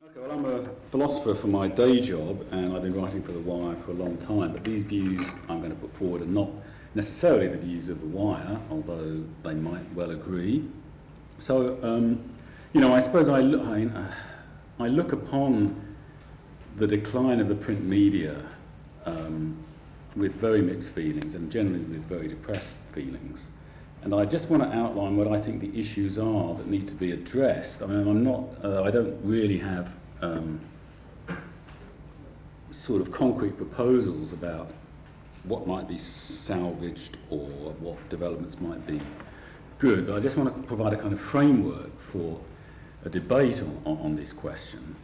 Okay, well, I'm a philosopher for my day job, and I've been writing for The Wire for a long time, but these views I'm going to put forward are not necessarily the views of The Wire, although they might well agree. So, I suppose I look upon the decline of the print media with very mixed feelings, and generally with very depressed feelings. And I just want to outline what I think the issues are that need to be addressed. I mean, I don't really have sort of concrete proposals about what might be salvaged or what developments might be good, but I just want to provide a kind of framework for a debate on this question.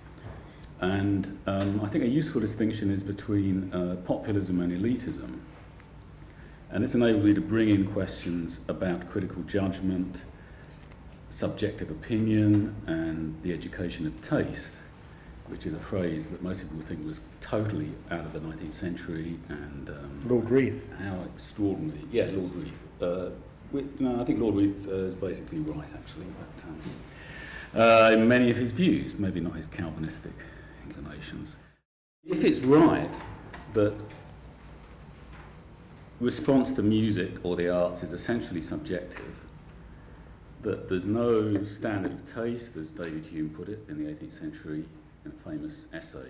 And I think a useful distinction is between populism and elitism. And this enables me to bring in questions about critical judgement, subjective opinion, and the education of taste, which is a phrase that most people think was totally out of the 19th century. And Lord Reith. How extraordinary. Yeah, Lord Reith. I think Lord Reith is basically right, actually. But in many of his views, maybe not his Calvinistic inclinations. If it's right that response to music or the arts is essentially subjective, that there's no standard of taste, as David Hume put it in the 18th century in a famous essay,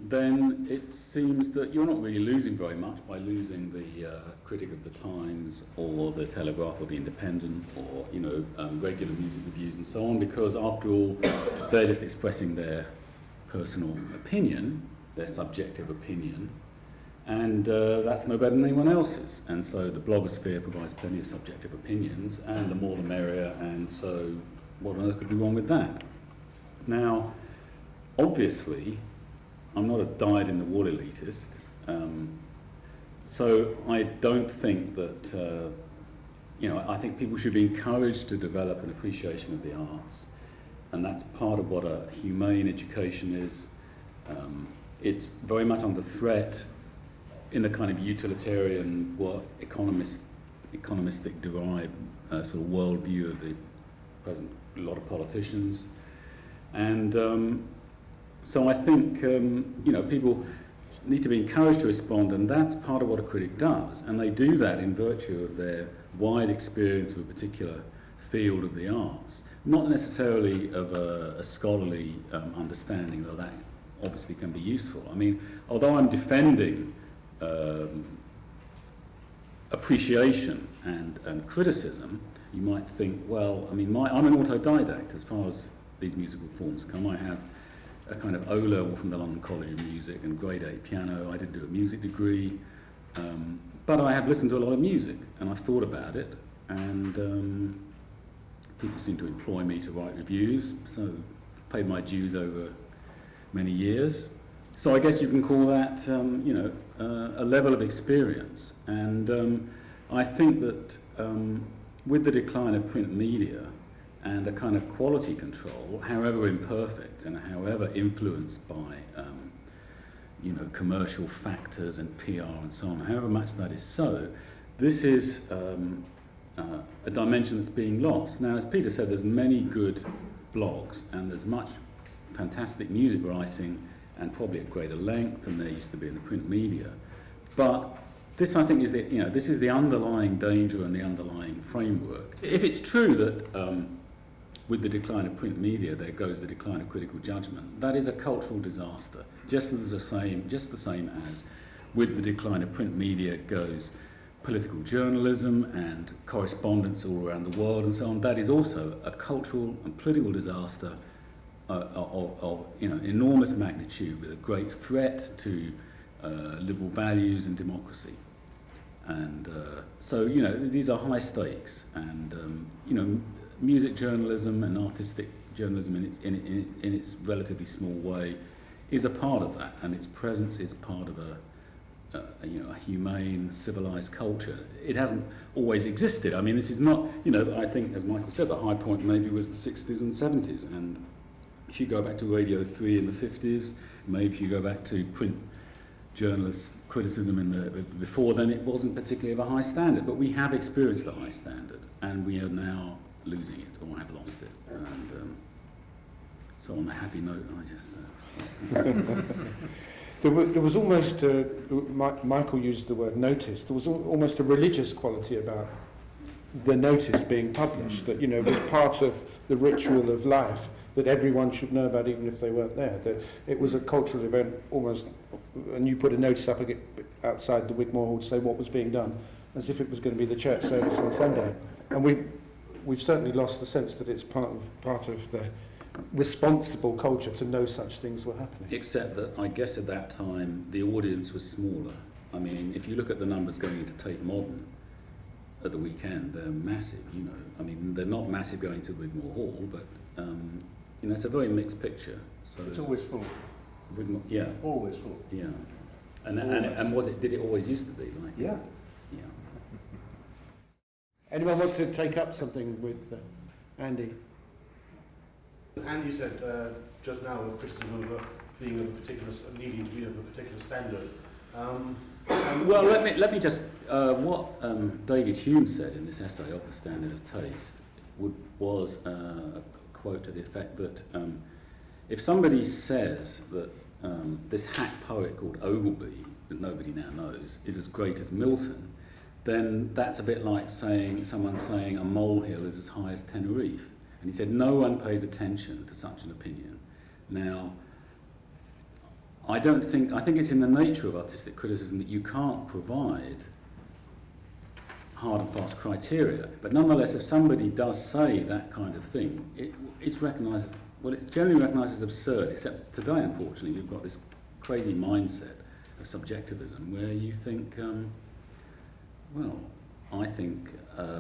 then it seems that you're not really losing very much by losing the critic of the Times or the Telegraph or the Independent or regular music reviews and so on, because after all they're just expressing their personal opinion, their subjective opinion, and that's no better than anyone else's. And so the blogosphere provides plenty of subjective opinions, and the more the merrier, and so what on earth could be wrong with that? Now, obviously, I'm not a dyed-in-the-wool elitist, so I don't think that, I think people should be encouraged to develop an appreciation of the arts, and that's part of what a humane education is. It's very much under threat in the kind of utilitarian, economistic derived sort of worldview of the present, a lot of politicians. And so I think, people need to be encouraged to respond, and that's part of what a critic does. And they do that in virtue of their wide experience of a particular field of the arts, not necessarily of a scholarly understanding, though that obviously can be useful. I mean, although I'm defending appreciation and criticism, you might think, well, I mean, I'm an autodidact as far as these musical forms come. I have a kind of O-level from the London College of Music and grade 8 piano. I didn't do a music degree, but I have listened to a lot of music and I've thought about it, and people seem to employ me to write reviews, so I've paid my dues over many years. So I guess you can call that, a level of experience. And I think that with the decline of print media and a kind of quality control, however imperfect and however influenced by, commercial factors and PR and so on, however much that is so, this is a dimension that's being lost. Now, as Peter said, there's many good blogs and there's much fantastic music writing, and probably at greater length than there used to be in the print media. But this, I think, is this is the underlying danger and the underlying framework. If it's true that with the decline of print media there goes the decline of critical judgment, that is a cultural disaster, just the same as with the decline of print media goes political journalism and correspondence all around the world and so on. That is also a cultural and political disaster of enormous magnitude, with a great threat to liberal values and democracy. And so these are high stakes, and music journalism and artistic journalism in its relatively small way is a part of that, and its presence is part of a humane, civilized culture. It hasn't always existed. I mean, this is not, I think, as Michael said, the high point maybe was the 60s and 70s, and if you go back to Radio 3 in the 50s, maybe if you go back to print journalist criticism before then, it wasn't particularly of a high standard, but we have experienced a high standard, and we are now losing it, or have lost it. And So on a happy note, I just There was almost, Michael used the word notice, there was almost a religious quality about the notice being published, that, it was part of the ritual of life that everyone should know about even if they weren't there. That it was a cultural event almost, and you put a notice up outside the Wigmore Hall to say what was being done, as if it was going to be the church service on Sunday. And we've certainly lost the sense that it's part of the responsible culture to know such things were happening. Except that I guess at that time the audience was smaller. I mean, if you look at the numbers going into Tate Modern at the weekend, they're massive, I mean, they're not massive going to Wigmore Hall, but, it's a very mixed picture. So it's always full. Wigmore, yeah. Always full. Yeah. And did it always used to be like? Yeah. Yeah. Anyone want to take up something with Andy? Andy said just now of criticism of being of a particular, needing to be of a particular standard. Well, let me just what David Hume said in this essay of the standard of taste was a quote to the effect that if somebody says that this hack poet called Ogilvy, that nobody now knows, is as great as Milton, then that's a bit like someone saying a molehill is as high as Tenerife. And he said no one pays attention to such an opinion. Now, I think it's in the nature of artistic criticism that you can't provide hard and fast criteria, but nonetheless, if somebody does say that kind of thing, it's recognised. Well, it's generally recognised as absurd. Except today, unfortunately, we've got this crazy mindset of subjectivism where you think, I think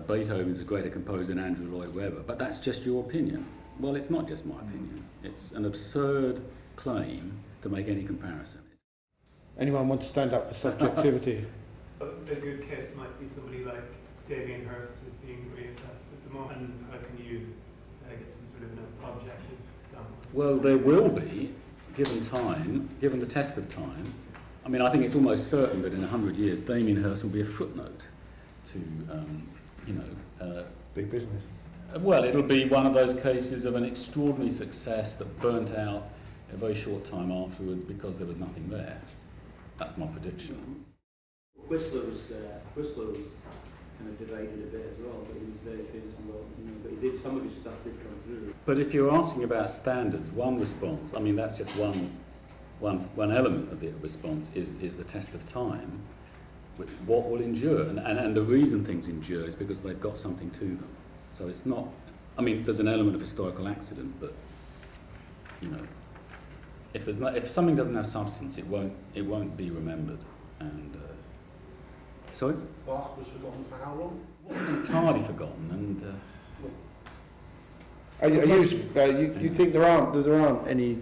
Beethoven's a greater composer than Andrew Lloyd Webber, but that's just your opinion. Well, it's not just my opinion. It's an absurd claim to make any comparison. Anyone want to stand up for subjectivity? A good case might be somebody like Damien Hirst who's being reassessed at the moment. And how can you get some sort of an objective stamp? Well, there will be, given the test of time. I mean, I think it's almost certain that in 100 years, Damien Hirst will be a footnote to, Big business. Well, it'll be one of those cases of an extraordinary success that burnt out a very short time afterwards because there was nothing there. That's my prediction. Whistler was kind of divided a bit as well, but he was very famous and well, but some of his stuff did come through. But if you're asking about standards, one response, I mean, that's just one element of the response is the test of time. What will endure? And the reason things endure is because they've got something to them. So it's not, I mean, there's an element of historical accident, but, if something doesn't have substance, it won't be remembered. And sorry? Bach was forgotten for how long? Entirely forgotten. And you think there aren't any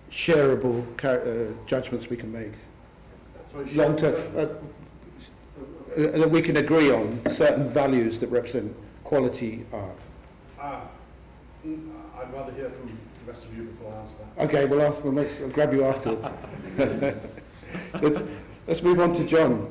shareable judgments we can make? Long term, that we can agree on certain values that represent quality art. I'd rather hear from the rest of you before I answer that. Okay, we'll grab you afterwards. Let's move on to John.